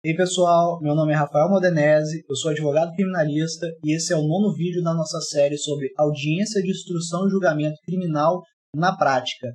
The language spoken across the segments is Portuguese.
E aí pessoal, meu nome é Rafael Modenese, eu sou advogado criminalista e esse é o 9º vídeo da nossa série sobre audiência de instrução e julgamento criminal na prática.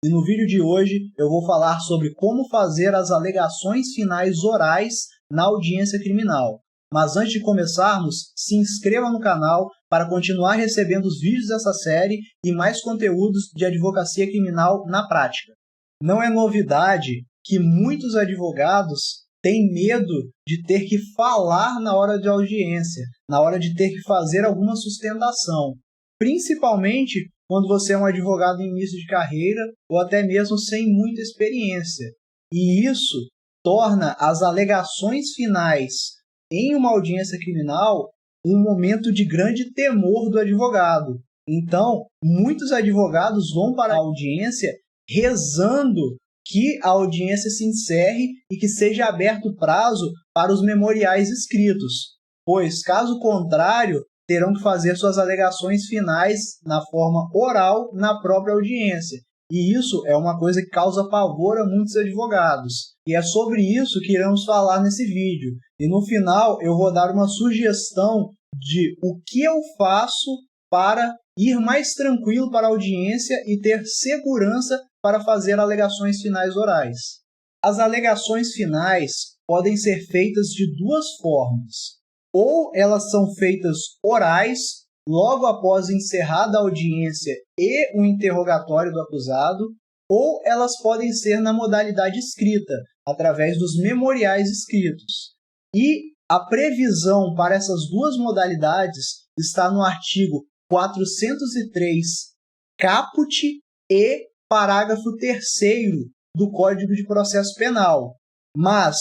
E no vídeo de hoje eu vou falar sobre como fazer as alegações finais orais na audiência criminal. Mas antes de começarmos, se inscreva no canal para continuar recebendo os vídeos dessa série e mais conteúdos de advocacia criminal na prática. Não é novidade que muitos advogados têm medo de ter que falar na hora de audiência, na hora de ter que fazer alguma sustentação, principalmente quando você é um advogado em início de carreira ou até mesmo sem muita experiência. E isso torna as alegações finais em uma audiência criminal um momento de grande temor do advogado. Então, muitos advogados vão para a audiência rezando que a audiência se encerre e que seja aberto prazo para os memoriais escritos, pois, caso contrário, terão que fazer suas alegações finais na forma oral na própria audiência. E isso é uma coisa que causa pavor a muitos advogados. E é sobre isso que iremos falar nesse vídeo. E no final eu vou dar uma sugestão de o que eu faço para ir mais tranquilo para a audiência e ter segurança para fazer alegações finais orais. As alegações finais podem ser feitas de duas formas. Ou elas são feitas orais, logo após encerrada a audiência e o interrogatório do acusado, ou elas podem ser na modalidade escrita, através dos memoriais escritos. E a previsão para essas duas modalidades está no artigo 403, caput e parágrafo 3º do Código de Processo Penal. Mas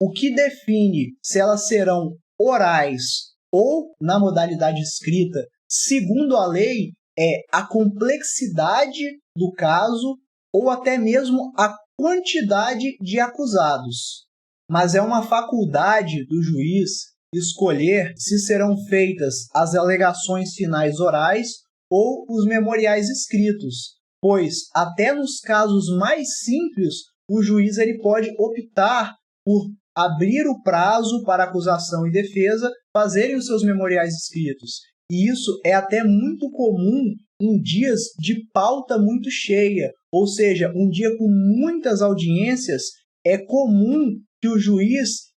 o que define se elas serão orais ou na modalidade escrita, segundo a lei, é a complexidade do caso ou até mesmo a quantidade de acusados. Mas é uma faculdade do juiz escolher se serão feitas as alegações finais orais ou os memoriais escritos, pois até nos casos mais simples o juiz pode optar por abrir o prazo para acusação e defesa fazerem os seus memoriais escritos. E isso é até muito comum em dias de pauta muito cheia, ou seja, um dia com muitas audiências, é comum que o juiz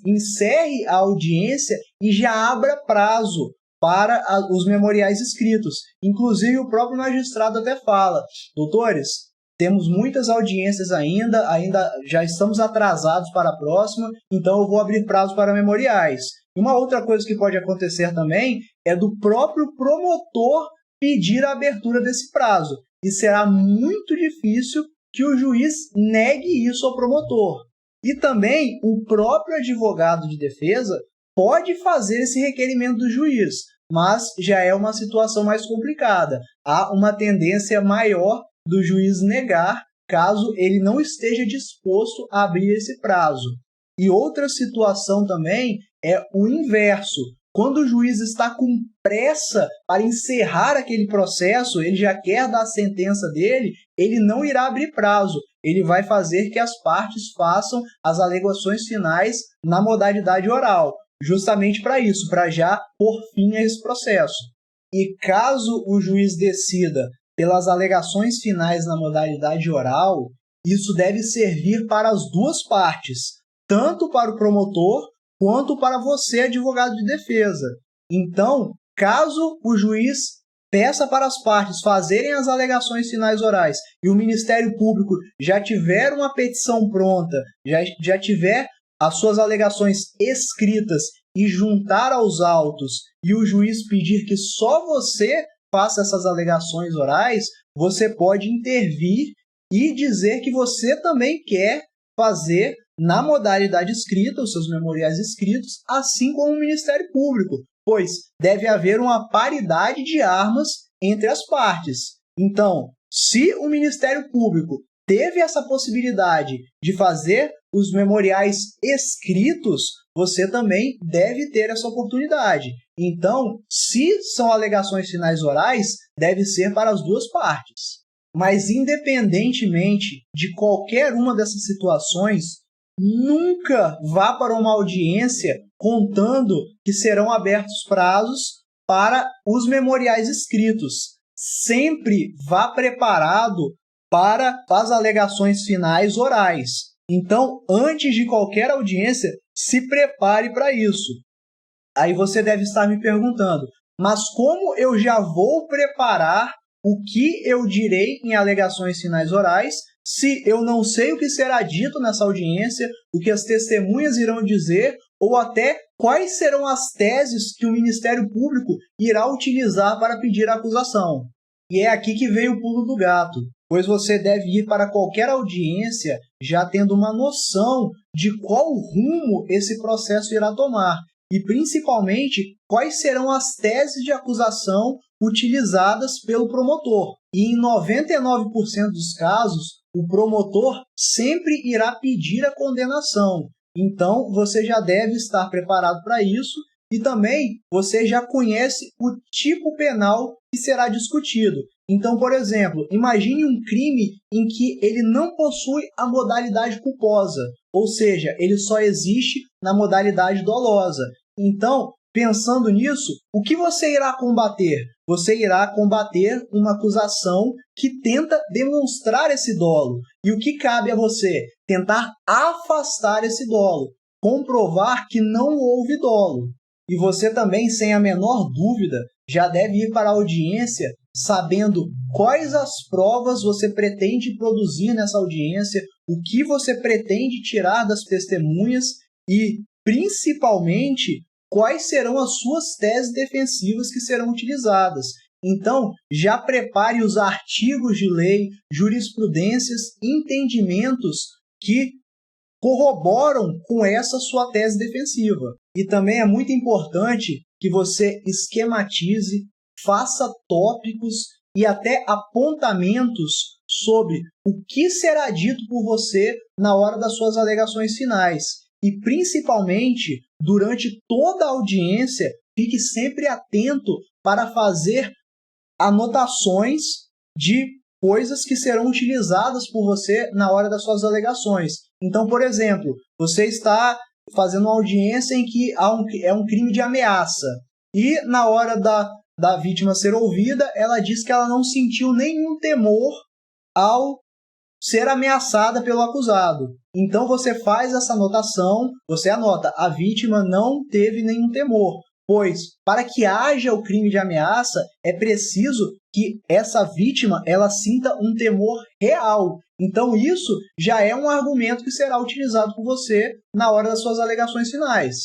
encerre a audiência e já abra prazo para os memoriais escritos. Inclusive o próprio magistrado até fala: doutores, temos muitas audiências ainda já estamos atrasados para a próxima, então eu vou abrir prazo para memoriais. E uma outra coisa que pode acontecer também é do próprio promotor pedir a abertura desse prazo. E será muito difícil que o juiz negue isso ao promotor. E também o próprio advogado de defesa pode fazer esse requerimento do juiz, mas já é uma situação mais complicada. Há uma tendência maior do juiz negar, caso ele não esteja disposto a abrir esse prazo. E outra situação também é o inverso. Quando o juiz está com pressa para encerrar aquele processo, ele já quer dar a sentença dele, ele não irá abrir prazo. Ele vai fazer que as partes façam as alegações finais na modalidade oral, justamente para isso, para já pôr fim a esse processo. E caso o juiz decida pelas alegações finais na modalidade oral, isso deve servir para as duas partes, tanto para o promotor quanto para você, advogado de defesa. Então, caso o juiz peça para as partes fazerem as alegações finais orais e o Ministério Público já tiver uma petição pronta, já tiver as suas alegações escritas e juntar aos autos e o juiz pedir que só você faça essas alegações orais, você pode intervir e dizer que você também quer fazer na modalidade escrita, os seus memoriais escritos, assim como o Ministério Público, pois deve haver uma paridade de armas entre as partes. Então, se o Ministério Público teve essa possibilidade de fazer os memoriais escritos, você também deve ter essa oportunidade. Então, se são alegações finais orais, deve ser para as duas partes. Mas, independentemente de qualquer uma dessas situações, nunca vá para uma audiência contando que serão abertos prazos para os memoriais escritos. Sempre vá preparado para as alegações finais orais. Então, antes de qualquer audiência, se prepare para isso. Aí você deve estar me perguntando, mas como eu já vou preparar o que eu direi em alegações finais orais se eu não sei o que será dito nessa audiência, o que as testemunhas irão dizer, ou até quais serão as teses que o Ministério Público irá utilizar para pedir a acusação? E é aqui que vem o pulo do gato, pois você deve ir para qualquer audiência já tendo uma noção de qual rumo esse processo irá tomar e, principalmente, quais serão as teses de acusação utilizadas pelo promotor. E em 99% dos casos, o promotor sempre irá pedir a condenação. Então, você já deve estar preparado para isso e também você já conhece o tipo penal que será discutido. Então, por exemplo, imagine um crime em que ele não possui a modalidade culposa, ou seja, ele só existe na modalidade dolosa. Então, pensando nisso, o que você irá combater? Você irá combater uma acusação que tenta demonstrar esse dolo. E o que cabe a você? Tentar afastar esse dolo, comprovar que não houve dolo. E você também, sem a menor dúvida, já deve ir para a audiência sabendo quais as provas você pretende produzir nessa audiência, o que você pretende tirar das testemunhas e, principalmente, quais serão as suas teses defensivas que serão utilizadas. Então, já prepare os artigos de lei, jurisprudências, entendimentos que corroboram com essa sua tese defensiva. E também é muito importante que você esquematize, faça tópicos e até apontamentos sobre o que será dito por você na hora das suas alegações finais. E, principalmente, durante toda a audiência, fique sempre atento para fazer anotações de coisas que serão utilizadas por você na hora das suas alegações. Então, por exemplo, você está fazendo uma audiência em que é um crime de ameaça e na hora da vítima ser ouvida, ela diz que ela não sentiu nenhum temor ao ser ameaçada pelo acusado. Então você faz essa anotação, você anota, a vítima não teve nenhum temor, pois para que haja o crime de ameaça é preciso que essa vítima ela sinta um temor real. Então isso já é um argumento que será utilizado por você na hora das suas alegações finais.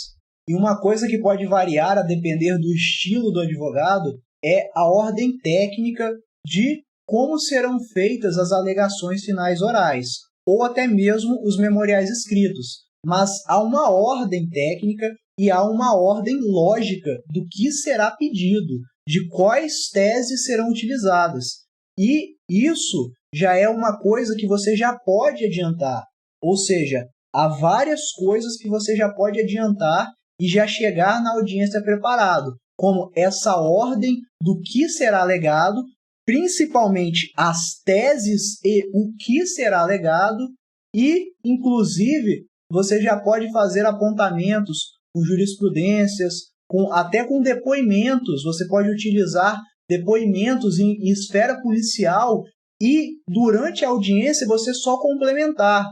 E uma coisa que pode variar a depender do estilo do advogado é a ordem técnica de como serão feitas as alegações finais orais, ou até mesmo os memoriais escritos. Mas há uma ordem técnica e há uma ordem lógica do que será pedido, de quais teses serão utilizadas. E isso já é uma coisa que você já pode adiantar. Ou seja, há várias coisas que você já pode adiantar e já chegar na audiência preparado, como essa ordem do que será alegado, principalmente as teses e o que será alegado, e, inclusive, você já pode fazer apontamentos com jurisprudências, até com depoimentos. Você pode utilizar depoimentos em esfera policial e, durante a audiência, você só complementar.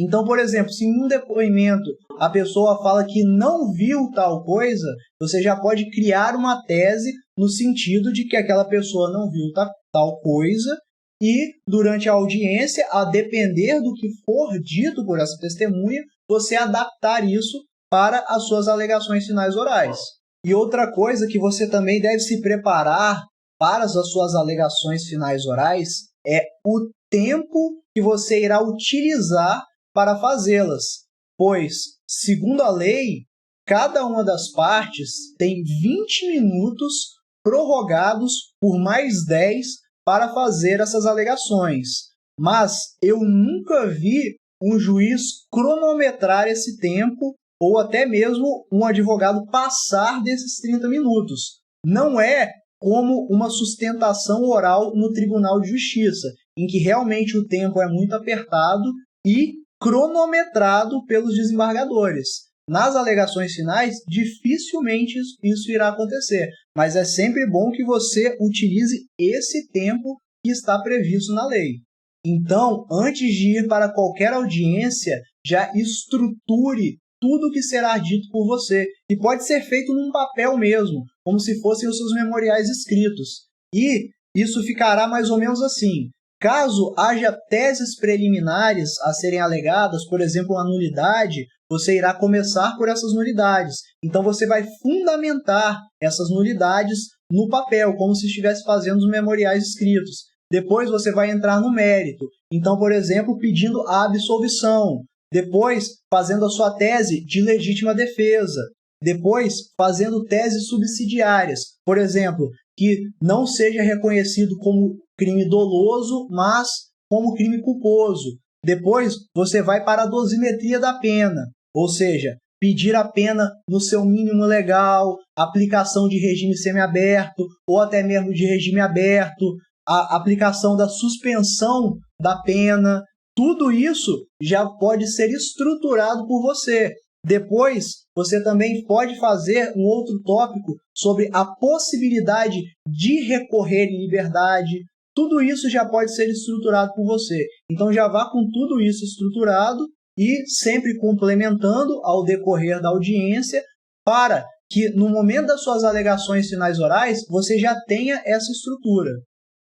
Então, por exemplo, se em um depoimento a pessoa fala que não viu tal coisa, você já pode criar uma tese no sentido de que aquela pessoa não viu tal coisa e, durante a audiência, a depender do que for dito por essa testemunha, você adaptar isso para as suas alegações finais orais. E outra coisa que você também deve se preparar para as suas alegações finais orais é o tempo que você irá utilizar para fazê-las, pois, segundo a lei, cada uma das partes tem 20 minutos prorrogados por mais 10 para fazer essas alegações. Mas eu nunca vi um juiz cronometrar esse tempo ou até mesmo um advogado passar desses 30 minutos. Não é como uma sustentação oral no Tribunal de Justiça, em que realmente o tempo é muito apertado e cronometrado pelos desembargadores. Nas alegações finais, dificilmente isso irá acontecer, mas é sempre bom que você utilize esse tempo que está previsto na lei. Então, antes de ir para qualquer audiência, já estruture tudo que será dito por você. E pode ser feito num papel mesmo, como se fossem os seus memoriais escritos. E isso ficará mais ou menos assim. Caso haja teses preliminares a serem alegadas, por exemplo, uma nulidade, você irá começar por essas nulidades. Então você vai fundamentar essas nulidades no papel, como se estivesse fazendo os memoriais escritos. Depois você vai entrar no mérito. Então, por exemplo, pedindo a absolvição. Depois, fazendo a sua tese de legítima defesa. Depois, fazendo teses subsidiárias. Por exemplo, que não seja reconhecido como crime doloso, mas como crime culposo. Depois, você vai para a dosimetria da pena, ou seja, pedir a pena no seu mínimo legal, aplicação de regime semiaberto ou até mesmo de regime aberto, a aplicação da suspensão da pena. Tudo isso já pode ser estruturado por você. Depois, você também pode fazer um outro tópico sobre a possibilidade de recorrer em liberdade. Tudo isso já pode ser estruturado por você. Então, já vá com tudo isso estruturado e sempre complementando ao decorrer da audiência para que, no momento das suas alegações finais orais, você já tenha essa estrutura.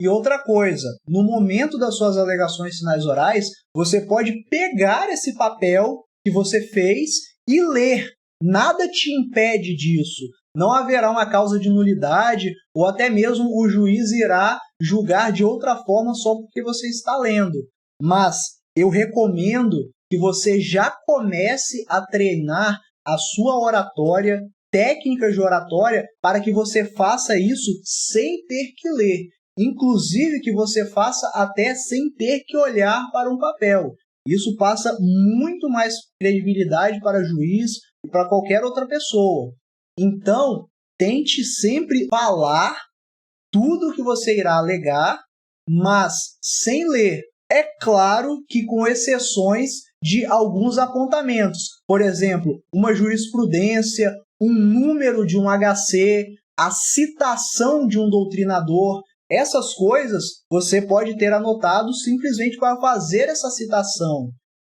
E outra coisa, no momento das suas alegações finais orais, você pode pegar esse papel que você fez e ler. Nada te impede disso. Não haverá uma causa de nulidade ou até mesmo o juiz irá julgar de outra forma só porque você está lendo. Mas eu recomendo que você já comece a treinar a sua oratória, técnicas de oratória, para que você faça isso sem ter que ler. Inclusive que você faça até sem ter que olhar para um papel. Isso passa muito mais credibilidade para o juiz e para qualquer outra pessoa. Então, tente sempre falar tudo que você irá alegar, mas sem ler. É claro que com exceções de alguns apontamentos. Por exemplo, uma jurisprudência, um número de um HC, a citação de um doutrinador. Essas coisas você pode ter anotado simplesmente para fazer essa citação.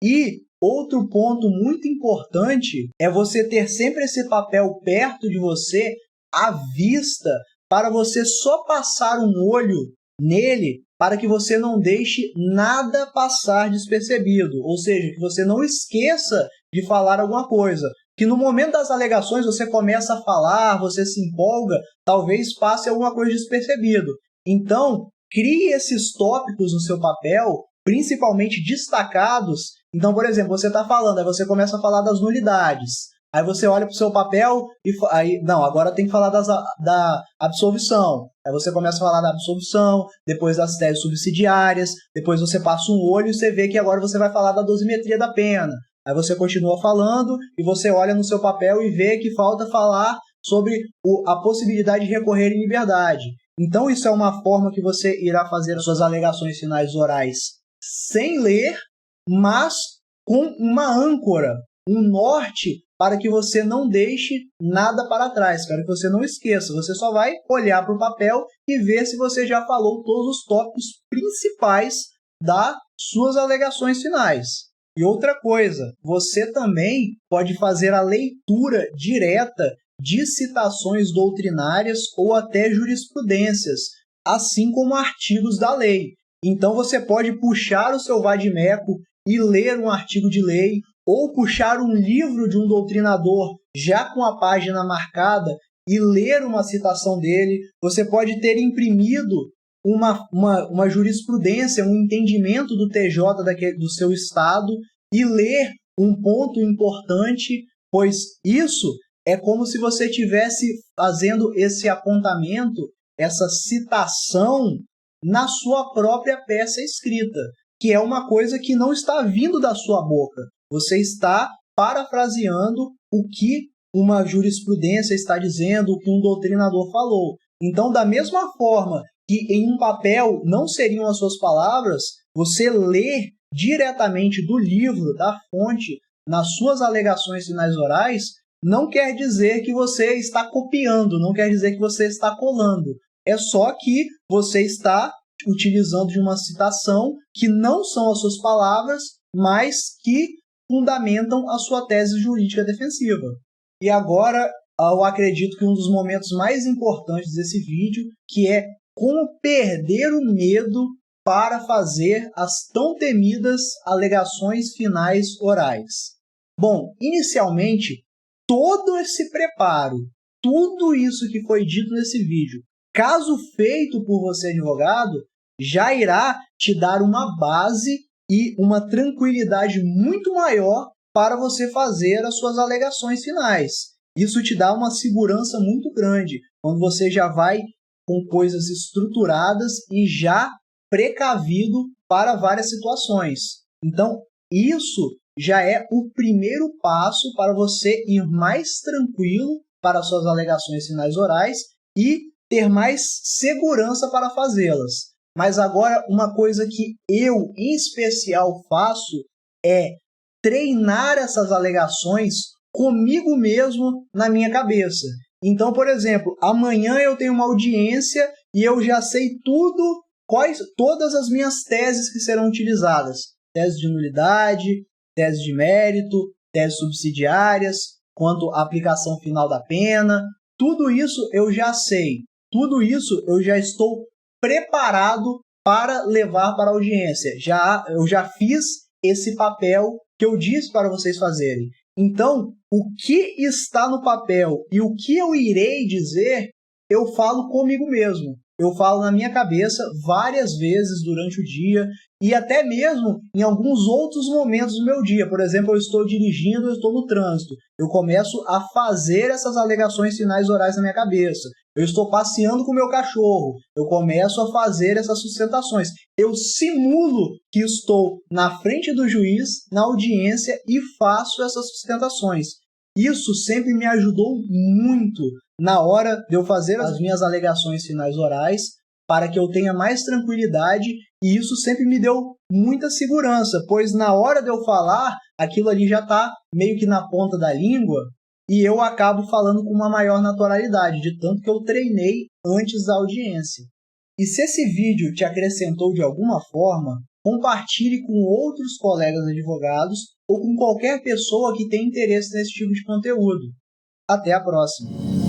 E outro ponto muito importante é você ter sempre esse papel perto de você, à vista, para você só passar um olho nele, para que você não deixe nada passar despercebido. Ou seja, que você não esqueça de falar alguma coisa. Que no momento das alegações você começa a falar, você se empolga, talvez passe alguma coisa despercebido. Então, crie esses tópicos no seu papel, principalmente destacados. Então, por exemplo, você está falando, aí você começa a falar das nulidades. Aí você olha para o seu papel e aí, não, agora tem que falar da absolvição. Aí você começa a falar da absolvição, depois das teses subsidiárias, depois você passa um olho e você vê que agora você vai falar da dosimetria da pena. Aí você continua falando e você olha no seu papel e vê que falta falar sobre a possibilidade de recorrer em liberdade. Então, isso é uma forma que você irá fazer as suas alegações finais orais sem ler, mas com uma âncora, um norte, para que você não deixe nada para trás, para que você não esqueça. Você só vai olhar para o papel e ver se você já falou todos os tópicos principais das suas alegações finais. E outra coisa, você também pode fazer a leitura direta de citações doutrinárias ou até jurisprudências, assim como artigos da lei. Então você pode puxar o seu vade-mecum e ler um artigo de lei, ou puxar um livro de um doutrinador já com a página marcada e ler uma citação dele. Você pode ter imprimido uma jurisprudência, um entendimento do TJ do seu estado e ler um ponto importante, pois isso é como se você estivesse fazendo esse apontamento, essa citação na sua própria peça escrita, que é uma coisa que não está vindo da sua boca. Você está parafraseando o que uma jurisprudência está dizendo, o que um doutrinador falou. Então, da mesma forma que em um papel não seriam as suas palavras, você ler diretamente do livro, da fonte, nas suas alegações finais orais, não quer dizer que você está copiando, não quer dizer que você está colando. É só que você está utilizando de uma citação que não são as suas palavras, mas que fundamentam a sua tese jurídica defensiva. E agora, eu acredito que um dos momentos mais importantes desse vídeo, que é como perder o medo para fazer as tão temidas alegações finais orais. Bom, inicialmente, todo esse preparo, tudo isso que foi dito nesse vídeo, caso feito por você, advogado, já irá te dar uma base e uma tranquilidade muito maior para você fazer as suas alegações finais. Isso te dá uma segurança muito grande, quando você já vai com coisas estruturadas e já precavido para várias situações. Então, isso já é o primeiro passo para você ir mais tranquilo para as suas alegações finais orais e ter mais segurança para fazê-las. Mas agora, uma coisa que eu, em especial, faço é treinar essas alegações comigo mesmo na minha cabeça. Então, por exemplo, amanhã eu tenho uma audiência e eu já sei todas as minhas teses que serão utilizadas. Tese de nulidade, tese de mérito, teses subsidiárias, quanto à aplicação final da pena. Tudo isso eu já sei. Tudo isso eu já estou preparado para levar para a audiência. Eu já fiz esse papel que eu disse para vocês fazerem. Então, o que está no papel e o que eu irei dizer, eu falo comigo mesmo. Eu falo na minha cabeça várias vezes durante o dia e até mesmo em alguns outros momentos do meu dia. Por exemplo, eu estou dirigindo, eu estou no trânsito. Eu começo a fazer essas alegações finais orais na minha cabeça. Eu estou passeando com o meu cachorro. Eu começo a fazer essas sustentações. Eu simulo que estou na frente do juiz, na audiência, e faço essas sustentações. Isso sempre me ajudou muito na hora de eu fazer as minhas alegações finais orais, para que eu tenha mais tranquilidade, e isso sempre me deu muita segurança, pois na hora de eu falar, aquilo ali já está meio que na ponta da língua, e eu acabo falando com uma maior naturalidade, de tanto que eu treinei antes da audiência. E se esse vídeo te acrescentou de alguma forma, compartilhe com outros colegas advogados ou com qualquer pessoa que tenha interesse nesse tipo de conteúdo. Até a próxima!